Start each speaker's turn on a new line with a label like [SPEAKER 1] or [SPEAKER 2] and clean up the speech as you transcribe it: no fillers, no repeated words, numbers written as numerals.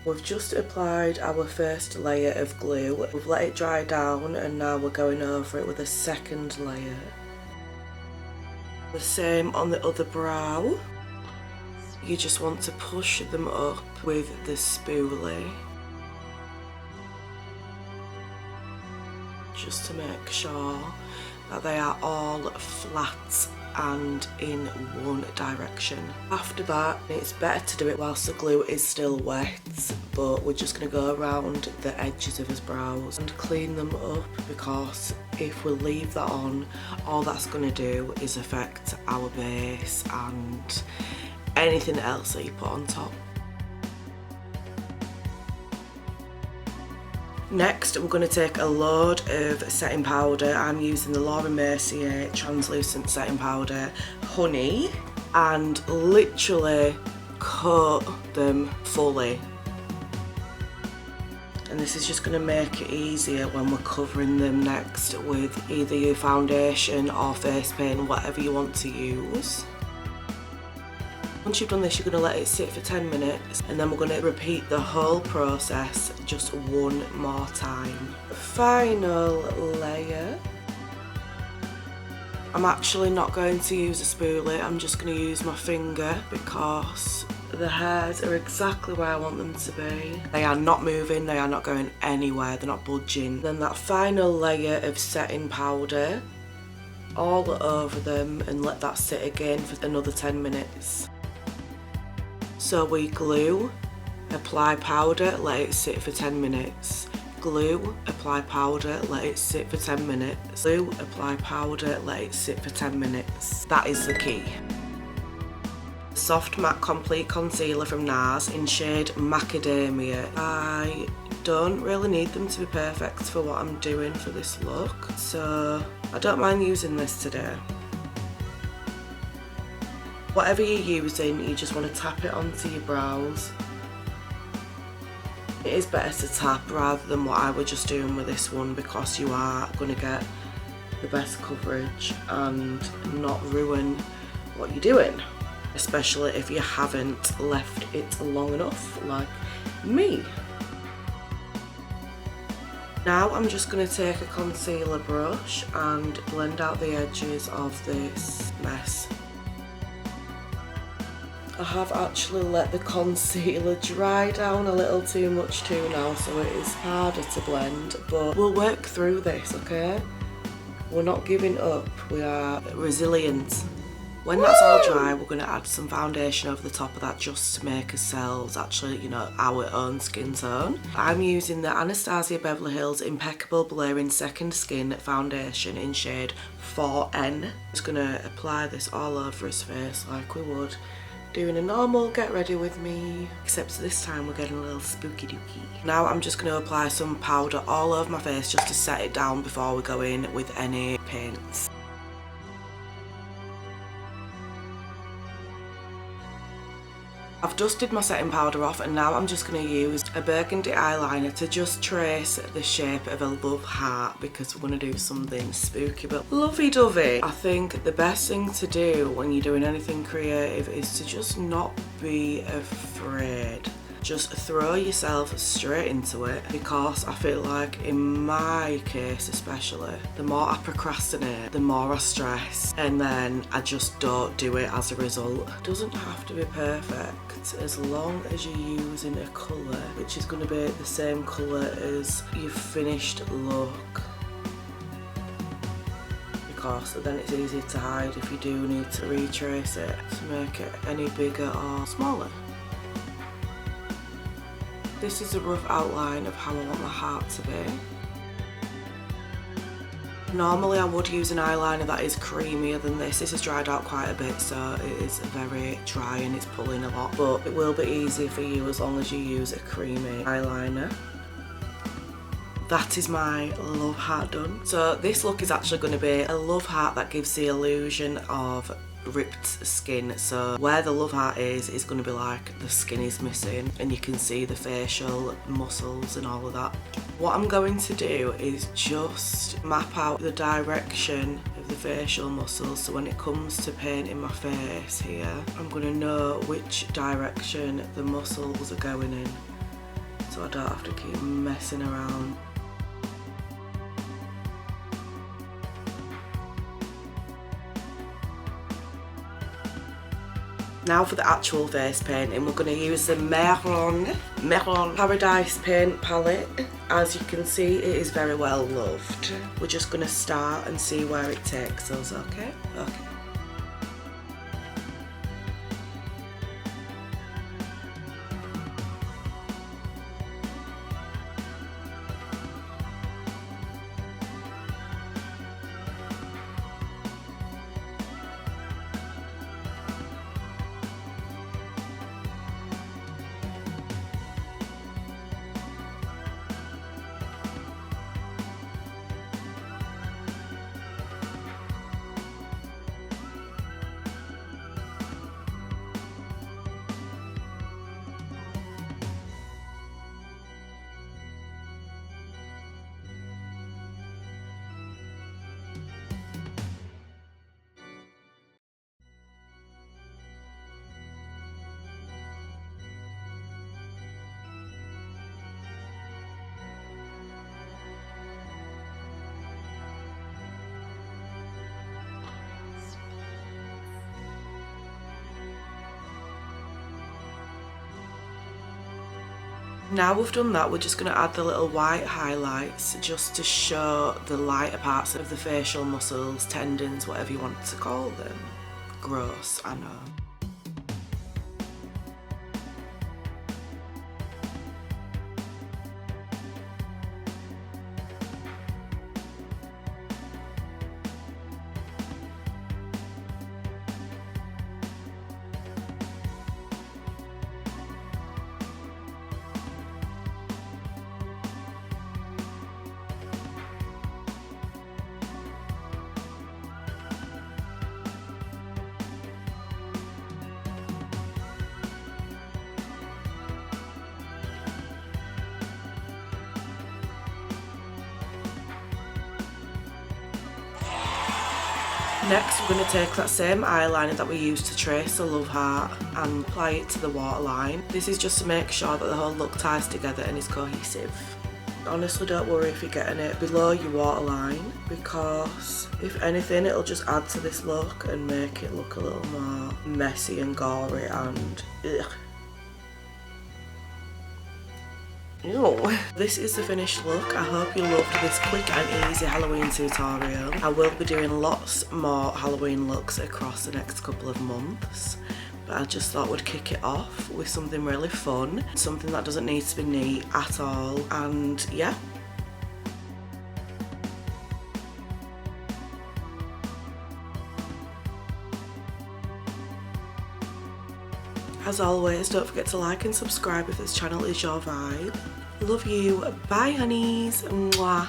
[SPEAKER 1] We've just applied our first layer of glue. We've let it dry down and now we're going over it with a second layer. The same on the other brow. You just want to push them up with the spoolie, just to make sure that they are all flat and in one direction. After that, it's better to do it whilst the glue is still wet, but we're just going to go around the edges of his brows and clean them up, because if we leave that on, all that's going to do is affect our base and anything else that you put on top. Next, we're going to take a load of setting powder. I'm using the Laura Mercier translucent setting powder, Honey, and literally coat them fully. And this is just going to make it easier when we're covering them next with either your foundation or face paint, whatever you want to use. Once you've done this, you're going to let it sit for 10 minutes and then we're going to repeat the whole process just one more time. Final layer. I'm actually not going to use a spoolie, I'm just going to use my finger because the hairs are exactly where I want them to be. They are not moving, they are not going anywhere, they're not budging. Then that final layer of setting powder all over them and let that sit again for another 10 minutes. So we glue, apply powder, let it sit for 10 minutes. Glue, apply powder, let it sit for 10 minutes. Glue, apply powder, let it sit for 10 minutes. That is the key. Soft Matte Complete Concealer from NARS in shade Macadamia. I don't really need them to be perfect for what I'm doing for this look, so I don't mind using this today. Whatever you're using, you just want to tap it onto your brows. It is better to tap rather than what I was just doing with this one, because you are going to get the best coverage and not ruin what you're doing, especially if you haven't left it long enough like me. Now I'm just going to take a concealer brush and blend out the edges of this mess. I have actually let the concealer dry down a little too much too now, so it is harder to blend, but we'll work through this, okay? We're not giving up, we are resilient. When that's all dry, we're going to add some foundation over the top of that just to make ourselves actually, you know, our own skin tone. I'm using the Anastasia Beverly Hills Impeccable Blurring Second Skin Foundation in shade 4N. Just going to apply this all over his face like we would doing a normal get ready with me, except this time we're getting a little spooky dooky. Now I'm just going to apply some powder all over my face just to set it down before we go in with any paints. I've dusted my setting powder off and now I'm just going to use a burgundy eyeliner to just trace the shape of a love heart, because we're going to do something spooky but lovey-dovey. I think the best thing to do when you're doing anything creative is to just not be afraid. Just throw yourself straight into it, because I feel like in my case especially, the more I procrastinate, the more I stress, and then I just don't do it as a result. It doesn't have to be perfect as long as you're using a colour which is going to be the same colour as your finished look, because then it's easier to hide if you do need to retrace it to make it any bigger or smaller. This is a rough outline of how I want my heart to be. Normally I would use an eyeliner that is creamier than this. This has dried out quite a bit, so it is very dry and it's pulling a lot, but it will be easy for you as long as you use a creamy eyeliner. That is my love heart done. So this look is actually going to be a love heart that gives the illusion of ripped skin. So where the love heart is going to be like the skin is missing and you can see the facial muscles and all of that. What I'm going to do is just map out the direction of the facial muscles, so when it comes to painting my face here, I'm going to know which direction the muscles are going in. so I don't have to keep messing around. Now for the actual face painting, we're going to use the Mehron Paradise Paint palette. As you can see, it is very well loved. We're just going to start and see where it takes us, okay? Okay. Now we've done that, we're just going to add the little white highlights just to show the lighter parts of the facial muscles, tendons, whatever you want to call them. Gross, I know. Next, we're going to take that same eyeliner that we used to trace the love heart and apply it to the waterline. This is just to make sure that the whole look ties together and is cohesive. Honestly, don't worry if you're getting it below your waterline, because if anything, it'll just add to this look and make it look a little more messy and gory and ugh. Ew. This is the finished look. I hope you loved this quick and easy Halloween tutorial. I will be doing lots more Halloween looks across the next couple of months, but I just thought we'd kick it off with something really fun, something that doesn't need to be neat at all, and yeah. As always, don't forget to like and subscribe if this channel is your vibe. Love you. Bye, honeys. Mwah.